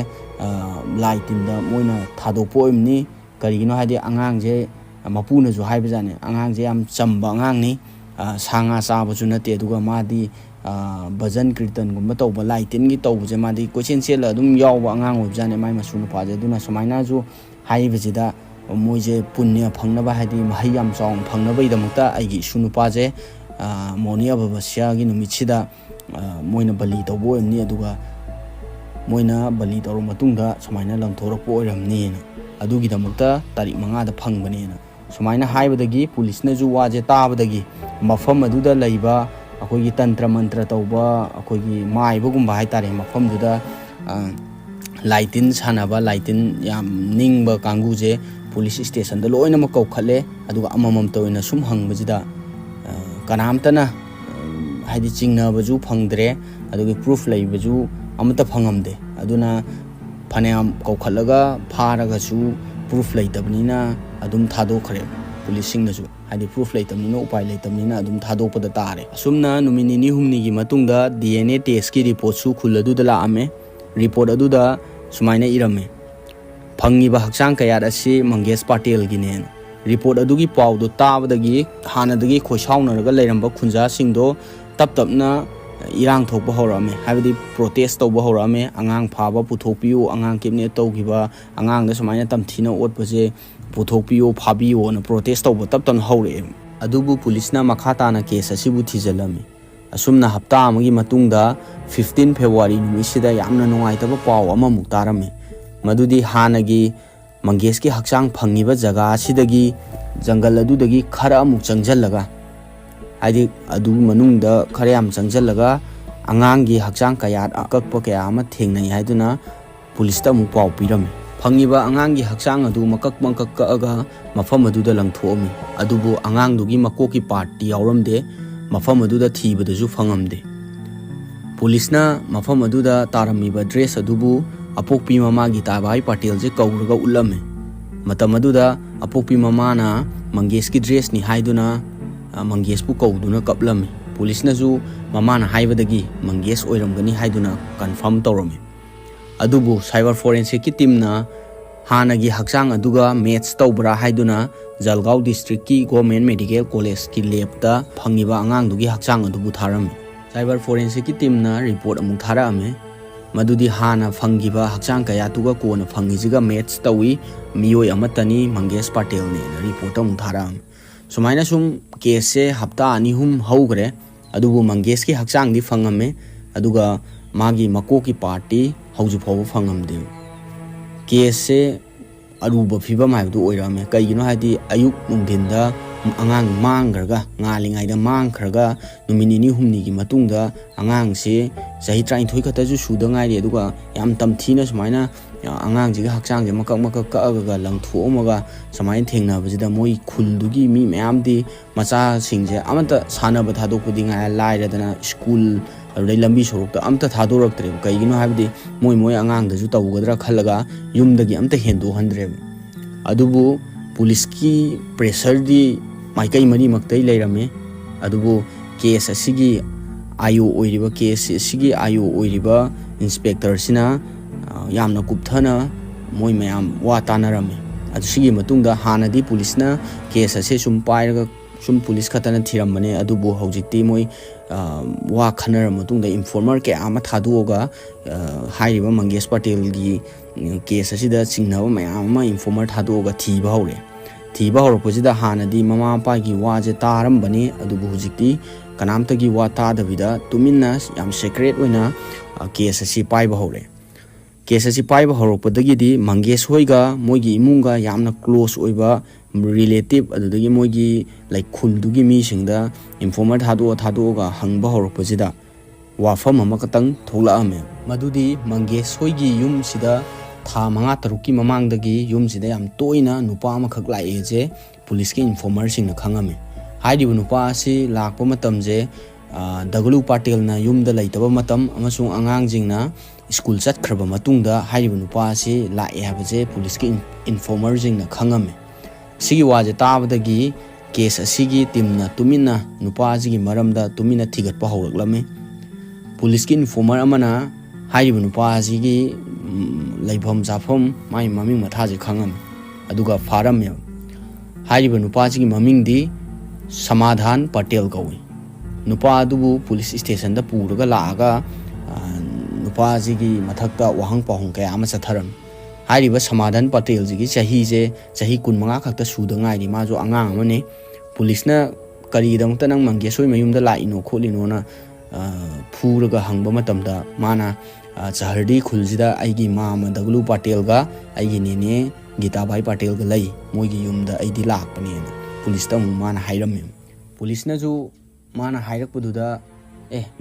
[SPEAKER 1] लाइटिंदा मोइना थादोपोइमनी करिगिनो हाइदे अंगांजे मपुनजु हाइबजाने अंगांजे याम चंबा अंगांगनी सांगा चाबजु नते अदुगा मादी भजन कीर्तन तौब लाइटिन की तौबजे मादी कोचेन चेल अदुम यावबा अंगांग ओइबजाने माय मसु नुपाजे अदुना सुमाइनाजु हाइबजिदा मोइजे पुण्य फंगनबा हाइदि महै याम चाउन फंगनबैदमक्ता आइगी सुनुपाजे मोनिया बबस्यागी नुमिचिदा मोइना बलि तौबो ओइमनि अदुगा मोइना बलि तौर मतुंगदा सुमाइना लंथोरकपो ओइरमनि अदुगिदमक्ता तारिक 5 दा फंगबनेना सुमाइना हाइबदगी पुलिसनजु वाजे ताबदगी मफम अदुदा लैबा अखोगी तंत्र मंत्र तौबा अखोगी माइबगुंबा हाइतारे मफमदुदा लाइटिन सानाबा लाइटिन याम निंगबा कांगुजे पुलिस स्टेशन दा लोइनमक कौखले अदुगा अममम तोइना सुम हंगबजिदा कनामतना हाइदि चिंगनाबजु फंगद्रे अदुगी प्रूफ लैबजु अमता फंगमदे अदुना फनेयाम कौखलगा फारगसु प्रूफ लैतबनिना अदुम थादोखरे पुलिस सिंगनजु हाइदि प्रूफ लैतबनिना उपाय लैतबनिना अदुम थादोपदा तारे असुमना नुमिनिनी हुमनिगी मतुंगदा DNA टेस्ट की रिपोर्ट सु खुलदुदा लाआमे रिपोर्ट अदुदा सुमाइना इरमे फंगिबा हक्सांग कयाद असि मंगेश पाटिल गिनेन रिपोर्ट अदुगी पाउदो ताबदगी हानदगी खोइसाउनरगा लैरंबा खुंजा सिंगदो तप तपना इरांग थोकबा हौरामे हाइबदि प्रोटेस्ट तौबा हौरामे अंगांग फाबा पुथोकपियो अंगांग किडनेप तौगिबा अंगांग दा सुमाइना तमथिना ओटपजे पुथोकपियो फाबियो न प्रोटेस्ट तौबा तप तन हौरे अदुबु पुलिसना मखाताना केस असिबु थिजलमे असुमना हप्ता अमगी मतुंगदा 15 फेब्रुवारी नुमिसिदा यामना नुंगाइतबा पाव अममुक तारमे मदुदी हानगी मंगेश की हक्सांग फंगिबा जगह असिदगी जंगल अदुदगी खरा अमुक चंगजलगा हाइदि अदु मनुंगदा खरा याम चंगजलगा अंगांगी हक्सांग कया अकक्प कया अमा थेंगनाइ हाइदुना पुलिसता अमुक पाव पिरमे फंगिबा अंगांगी हक्सांग अदु मकक मंकक कअगा मफम अदुदा लंगथोअमि अदुबु अंगांगदुगी मकोकी पार्टी यावरमदे मफम अदुदा थीबदजु फंगमदे पुलिसना मफम अदुदा तारमिबा ड्रेस अदुबु अपोक्पी ममागी ताबाई पाटिल जे कौरगा उल्लमे मतम अदुदा अपोक्पी ममाना मंगेश की ड्रेस नि हाइदुना मंगेश पु कौदुना कपलमे पुलिसनजु ममाना हाइबदगी मंगेश ओइरमगनी हाइदुना कन्फर्म तौरमे अदुबु साइबर फोरेंसिक की टीमना हानगी हक्सांग अदुगा मैच तौबरा हाइदुना जलगांव डिस्ट्रिक्ट की गवर्नमेंट मेडिकल कॉलेज की लैबदा फंगिबा अंगांगदुगी हक्सांग अदुबु थारमे साइबर फोरेंसिक की टीमना रिपोर्ट अमुक थारामे मदुदी हाना फंगिबा हक्सांग कयातुगा कोना फंगिजिगा मैच तौई मियोय अमतनी मंगेश पाटिल ने रिपोर्ट अमुक थाराम सुमाइना सुम केस से हप्ता अनिहुम हौग्रे अदुबु मंगेश की हक्सांग दी फंगमे अदुगा मागी मको की पार्टी हौजु फाव फंगमदे केस से अरुब फिबम हाइबदु ओइरामे कइगिनो हाइदि अयुक नुंदिनदा अंगांग मांगरगा ngalingaida मांगखरगा नुमिनिनी हुमनिगी मतुंगदा अंगांग से सही 33 खतजु सुदंगाइरे अदुगा याम तमथिना सुमाइना अंगांग जिगा हक्सांग जे मकक मकक कअगा लंगथोअमगा समाइन थेंगनाबजिदा मोइ खुलदुगी मी मयामदि मचा सिंगजे अमता सानबा थादोकपुदि ngaय लाइरदना स्कूल अरुदै लंबी सोरokta अमता थादोरक्तरे कइगिनो हाइबदि मोइ अंगांगदजु तौगदरा खलगा युमदगी अमता हेंदो हंद्रे अदुबु पुलिस की प्रेशर दी माइकई मरी मक्तई लेरमे अदुबु केस असिगी आयो ओइरिबा केस असिगी आयो ओइरिबा इंस्पेक्टर सिना यामना कुपथना मोइ मयाम वा तानरमे अदुसिगी मतुंगदा हानदी पुलिसना केस असे सुम पाइरगा सुम पुलिस खतना थिरमने अदुबु हौजिक्ति मोइ वा खनर मतुंगदा इन्फॉर्मर के आमा थादुओगा हाइरिबा मंगेश पाटिल गी केस असिदा चिंगनाबा मयाम इन्फॉर्मर थादुओगा थीबा हौरे थीबा हौरपजिदा हानदी ममा पागी वाजे तारमबने अदुबु हुजिक्ति कनामतगी वा तादबिदा तुमिन्ना याम सीक्रेट ओइना केस असि पाइबा हौरे केस असि पाइबा हौरपदगिदी मंगेश होइगा मोइगी इमुंगा यामना क्लोज ओइबा रिलेटिव अदुदगी मोइगी लाइक खुलदुगी मीसिंगदा इन्फॉर्मर थादोगा हंगबा हौरपजिदा वाफम अमकतंग थोलाअमे मदुदी मंगेश होइगी युम सिदा था 5-6 की ममांगदगी युमसिदा याम तोइना नुपा अमखक लाइजे पुलिस की इन्फॉर्मर सिंगना खंगमे हाइदिबु नुपा असि लाकपा मतमजे दगलु पाटिलना युमदा लैतबा मतम अमसुंग अंगांगजिंगना स्कूल चतखरबा मतुंगदा हाइदिबु नुपा असि लाए हाबजे पुलिस की इन्फॉर्मर जिंगना खंगमे सिगी वाजे ताबदगी केस असिगी टीमना तुमिना नुपा असिगी मरमदा तुमिना थिगतपा हौरक्लमे पुलिस की इन्फॉर्मर अमना हाइदिबु नुपा असिगी लैफम जाफम माइ ममिंग मथाजे खंगम अदुगा फारम हाइरिबा नुपाजिगी ममिंगदी समाधान पटेल कौई नुपा अदुबु पुलिस स्टेशन दा पुरगा लागा नुपा जिगी मथक्ता वहंग पाहुंग कया अमा चथरम हाइरिबा समाधान पटेल जिगी चाही जे चाही 15 खक्ता सुदा ngairi माजो अंगांग अमने पुलिसना करीदमक्ता नंग मंगेसोय मयुमदा लाइनो खोलिनो ना फूरगा हंगबा मतमदा माना चहरदी खुलजिदा आइगी मामा दगलू पाटेल गा आइगी नेने गीताबाई पाटेल गा लई मोइगी युमदा आइदी लाकपने पुलिसता मु माना हाइरमे पुलिसना जो माना हाइरकपदुदा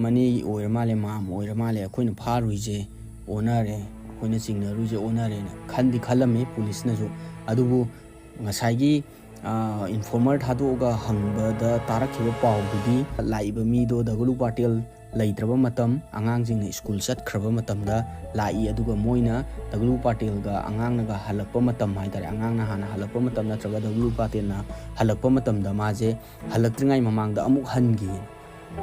[SPEAKER 1] मनी ओइर माले माम ओइर माले अखोइना फारुइजे ओनारे अखोइना चिंगनरुइजे ओनारे खंदी खलमे पुलिसना जो अदुबु ngसाइगी इन्फॉर्मर थादोगा हंगबदा तारखिबा पाउदुदी लाइबा मीदो दगलू पाटेल लैत्रबा मतम आंगांजिंग स्कूल चटख्रबा मतमदा लाई अदुगा मोइना दगलू पाटेल गा आंगांगनागा हलकपा मतम हाइतारे आंगांगना हाना हलकपा मतम नत्रगा दगलू पाटेलना हलकपा मतमदा माजे हलक्त्रिंगाई ममांगदा अमुक हनगी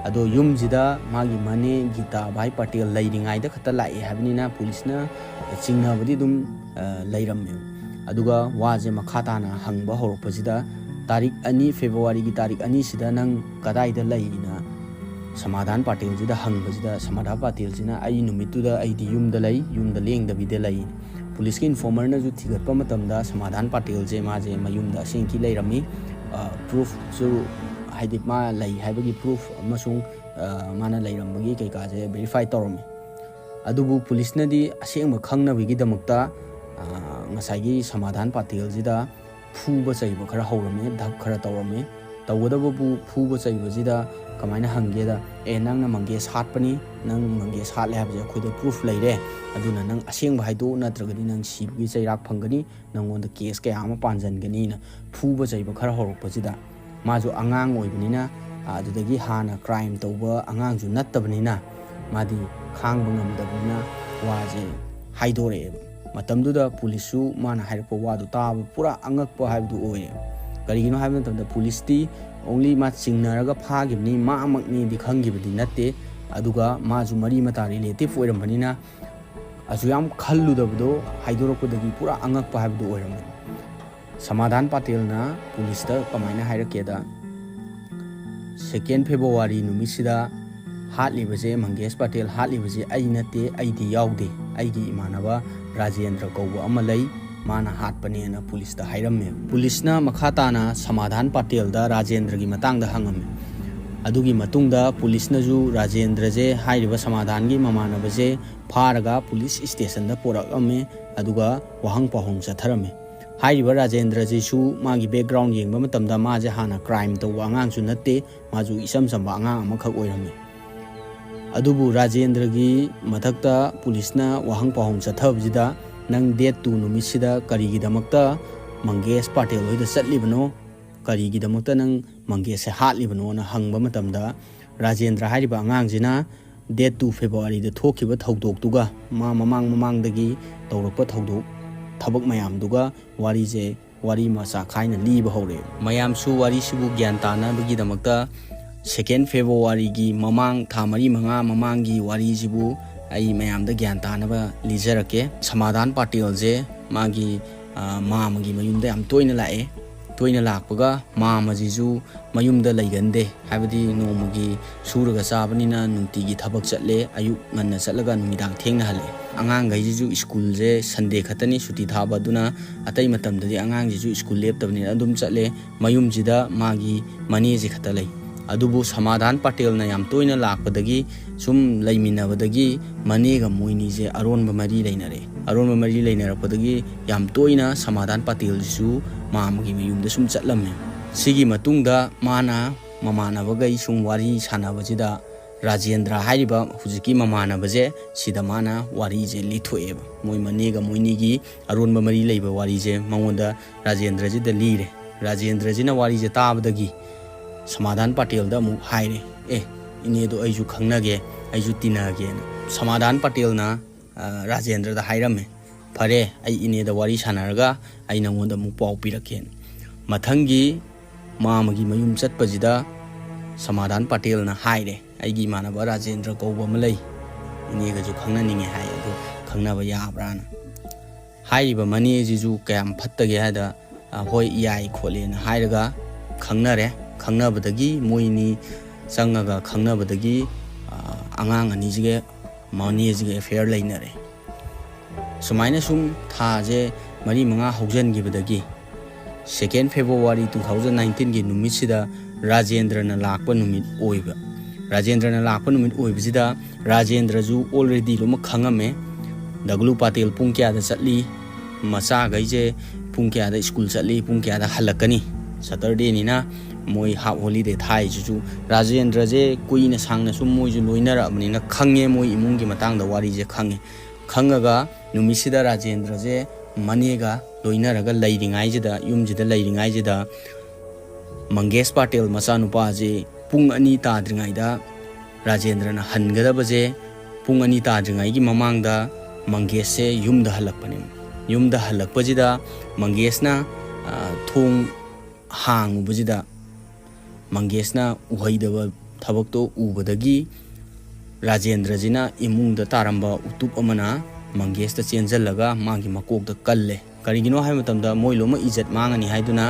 [SPEAKER 1] अदो युमजिदा मागी मने गीताबाई पाटेल लैरिंगाइदा खता लाई हाबनिना पुलिसना चिंगनाबदी दुम लैरम्मे अदुगा वाजे मखाताना हंगबा होरपजिदा तारीख 2 फेब्रुवारी की तारीख 2 सिदा नंग कदाइदा लैना समाधान पाटेल जिदा हंगबजिदा समाधान पाटेल जिना आई नुमितुदा आईदी युमदा लई युमदा लेंगदबिदे लई पुलिस के इन्फॉर्मर ना जो थिगतपा मतमदा समाधान पाटेल जे माजे मयुमदा सेंकी लैरमी प्रूफ जो हाइदि मा लई हाइबगी प्रूफ अमसुंग माना लैरमबगी कैकाजे वेरीफाई तौरमे अदुबु पुलिसनदी असेंग खंगनबगी दमक्ता ngसाइगी समाधान पाटेल जिदा फूबा चैबा खरा हौरमे धब खरा तौरमे तौगदबबु फूबा चैबा जिदा कमाइना हंगेदा नंगना मंगे सातपनी नंग मंगे सातले हाबजे अखोइदा प्रूफ लैरे अदुना नंग असेंग हाइदो नत्रगदी नंग सिबगी चैराक फंगनी नंगोंदा केस कया अमा पांजनगनी ना फूबा चैबा खरा हौरपजिदा माजो आंगांग ओइबनिना अदुदगी हाना क्राइम तौबा आंगांजु नत्तबनिना मादी खांगबा ngamdabna वाजे हाइदोरे मतमदुदा पुलिसु माना हाइरपो वादु ताब पूरा अंगकपो हाइबदु ओये करिगिनो हाइबन तमदा पुलिसती ओनली मा चिंगनरगा फागिबनी मा अमकनी दि खंगिबदि नत्ते अदुगा माजु मरी मता रिलेटिव ओइरमबनिना अजु याम खल्लुदबदो हाइदोरपदगी पूरा अंगकपो हाइबदु ओइरम समाधान पाटेलना पुलिसता कमाइना हाइरकेदा 2 फेब्रुवारी नुमिसिदा हातलिबजे मंगेश पाटेल हातलिबजे आई नते आईदी यावदे आईगी इमानबा राजेंद्र कौबा अमा लई माना हातपनेना पुलिसता हाइरमे पुलिसना मखाताना समाधान पाटेल दा राजेंद्र की मतंगदा हंगमे अदुगी मतुंगदा पुलिसनजु राजेंद्र जे हाइरिबा समाधान की ममानबजे फारगा पुलिस स्टेशन दा पोरकअमे अदुगा वहंग पाहुंग चथरमे हाइरिबा राजेंद्र जिसु मागी बैकग्राउंड येंगबा मतमदा माजे हाना क्राइम तौबा आंगांगसु नत्ते माजु इसम संबा आंगांग अमखक ओइरमे अदुबु राजेंद्र की मथक्ता पुलिसना वहंग पाहुंग चथबजिदा नंग डेट 2 नुमिसिदा करीगिदमक्ता मंगेश पाटेल होइदा चटलिबनो करीगिदमक्ता नंग मंगेश से हातलिबनो ना हंगबा मतमदा राजेंद्र हाइरिबा आंगांगजिना डेट 2 फेब्रुवारी दा थोखिबा थौदोकतुगा मा ममांग-ममांगदगी तौरकपा थौदोक थबक मयामदुगा वारीजे वारी मचा खाइना लीबा हौरे मयामसु वारीसिबु ज्ञान तानाबगिदमक्ता 2 फेब्रुवारी की ममांग था मरी मंगा ममांग की वारी जिबु आई मयामदा ज्ञान तानबा लीजरके समाधान पाटेल जे मागी मामगी मयुमदा याम तोइना लाकपगा मामजिजु मयुमदा लैगंदे हाबदी नोमगी सुरगा चाबनिना नुंतीगी थबक चटले अयुक ngन्ना चटलगा नुमिदांग थेंगना हले आंगांग गैजिजु स्कूल जे संडे खतनी सुटी थाबा दुना अतै मतमददी आंगांग जिजु स्कूल लेपतबनि अदुम चटले मयुमजिदा मागी मनेजे खता लै अदुबु समाधान पाटेल ना याम तोइना लाकपदगी सुम लैमिनबदगी मनेगा मोइनीजे अरोनबा मरी लैनरपदगी याम तोइना समाधान पाटेल जिसु मामगी मयुमदा सुम चटलमे सिगी मतुंगदा माना ममानबगै सुम वारी सानाबजिदा राजेंद्र हाइरिबा हुजिकी ममानबजे सिदा माना वारीजे लिथोएबा मोइ मनेगा मोइनीगी अरोनबा मरी लैबा वारीजे मंगोंदा राजेंद्र जिदा लीरे राजेंद्र जिना वारीजे ताबदगी समाधान पाटेल दा मुख हाइरे इने दो आइजु खंगनागे आइजु तिनागे समाधान पाटेल ना राजेंद्र दा हाइरमे फरे आई इने दा वारी सानारगा आई नंगोंदा मुख पाउ पिरके मथंगी मामगी मयुम चटपजिदा समाधान पाटेल ना हाइरे आइगी मानबा राजेंद्र कौबा मलै इनेगजु खंगनानिंगे हाइ अदो खंगनाबा याब्राना हाइरिबा मने जिजु कयाम फत्तगे हादा होय याई खोलेना हाइरगा खंगनारे खंगनाबदगी मोइनी चंगा खंगनबदगी आंगांग अनीजिगे मौनीजिगे अफेयर लेनरे सुमाइना सुम थाजे मरी मंगा हौजनगिबदगी 2 February 2019 की नुमितसिदा राजेंद्रना लाकपा नुमित ओइबा राजेंद्रना लाकपा नुमित ओइबसिदा राजेंद्रजु ऑलरेडी लोम खंगमे दगलू पाटिल पुंग क्यादा चटली मचा गइजे पुंग क्यादा स्कूल चटली पुंग क्यादा हलकनी सैटरडे निना मोई हाफ हॉलिडे थाई जुजु राजेंद्र जे कुइना सांगना सुम मोई जु लोइनरबनिना खंगे मोई इमुंग की मतंग दा वारी जे खंगे खंगगा नुमिसिदा राजेंद्र जे मनेगा लोइनरगा लैरिंगाइजिदा युमजिदा लैरिंगाइजिदा मंगेश पाटिल मचा नुपा जे पुंग अनि ताद्रिंगाइदा राजेंद्रना हनगदबजे पुंग अनि ताद्रिंगाइगी ममांगदा मंगेश से युमदा हलकपने युमदा हलकपजिदा मंगेशना थोंग हांगुबजिदा मंगेशना उहैदब थबकतो उबदगी राजेंद्रजिना इमुंगदा तारंबा उतुप अमना मंगेशता चेंजलगा मांगी मकोकदा कल्ले करिगिनो हाय मतमदा मोइलोमा इज्जत मांगनी हायदुना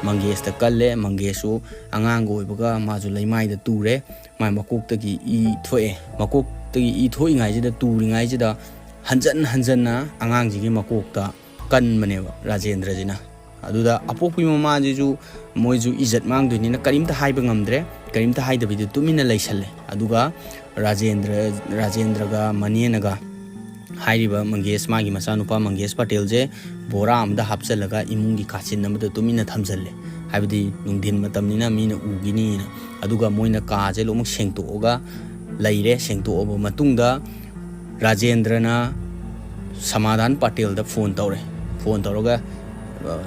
[SPEAKER 1] मंगेशता कल्ले मंगेशु अंगांगो ओइबगा माजु लैमाइदा तुरे माय मकोकतगी इ थोए मकोकतगी इ थोइंगाइजिदा तुरिंगाइजिदा हंजन हंजनना अंगांगजिगी मकोकता कनमनेबा राजेंद्रजिना अदुदा अपोपी ममाजिजु मोइजु इज्जत मांगदुनिना करिमता हाइबा ngamdre करिमता हाइदबिदु तुमिना लैसल्ले अदुगा राजेंद्रगा मनेनगा हाइरिबा मंगेश मागी मचानुपा मंगेश पटेल जे बोरा अमदा हापचलगा इमुंगी काचिन अमदा तुमिना थमजल्ले हाइबदी नुंदिन मतमनिना मीना उगिनीना अदुगा मोइना काजे लोमक सेंगतोगा लैरे सेंगतोबा मतुंगदा राजेंद्रना समाधान पटेल दा फोन तौरगा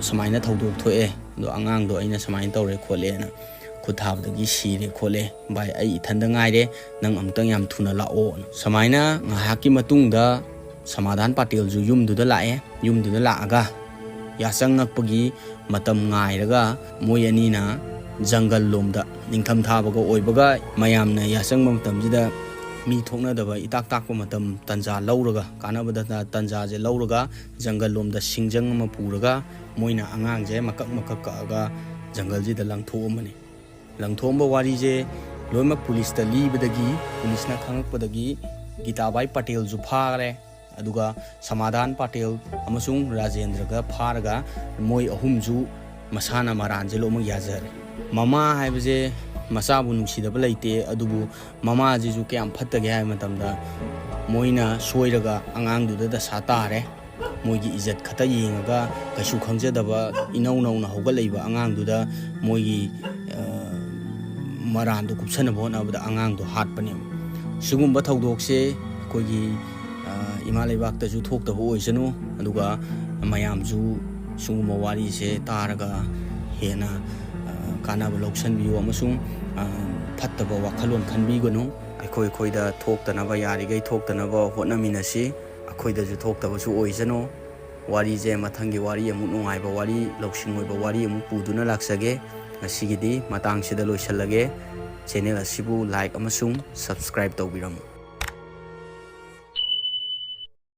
[SPEAKER 1] समाइना थौदोक थोए दो आंगांग दो अइना समाइन तौरे खोलेना खुथाबदगी सीरे खोले बाय आई इथंदा गाइरे नंग अमतंग याम थुना लाओ समाइना ngahaकी मतुंगदा समाधान पाटिल जु युमदुदा लाए युमदुदा लागा यासंगपगी मतम गाइरगा मोय अनीना जंगल लोमदा निंगथम थाबगा ओइबगा मयामना यासंग मतमजिदा मी थोकनदबा इताक ताकपा मतम तंजा लौरगा कानाबदा तंजा जे लौरगा जंगल लोमदा सिंजंग अमा पुरगा मोइना आंगांग जे मकक मकक कागा जंगल जिदा लंगथोमने लंगथोमबा वारी जे लोइमक पुलिस ता लीबदगी पुलिसना खंगकपदगी गीताबाई पटेल जु फारे अदुगा समाधान पटेल अमसुंग राजेंद्रगा फारगा मोय अहुमजु मसाना मरानजे लोमक याजरे ममा हाइबजे मसाबु नुंसिदबा लैते अदुबु ममा जिजु क्याम फत्तगे हाय मतमदा मोइना सोइरगा आंगांगदुदा दशा तारे मोइगी इज्जत खता येंगा कैसु खंगजदबा इनौ नौना होगलैबा आंगांगदुदा मोइगी मरानदु कुपसनबा होनाबदा आंगांगदु हाटपने सिगुम्बा थौदोकसे कोइगी इमा लेबाक्तजु थोक्तबा ओइसनु अदुगा मयामजु सुगुम्बा वारीसे तारगा हेना कानाबा लौसनबियो अमसुंग फत्तबा वाखलोन खनबिगनु अखोइदा थोक्तनबा यारिगै थोक्तनबा होटनमिनसी अखोइदजु थोक्तबसु ओइसनु वारीजे मथंगी वारी अमु नुंगाइबा वारी लौसिंग ओइबा वारी अमु पुदुना लाक्सगे ngasiगidi matangsida loisalage channel asibu like amasung subscribe tawbiram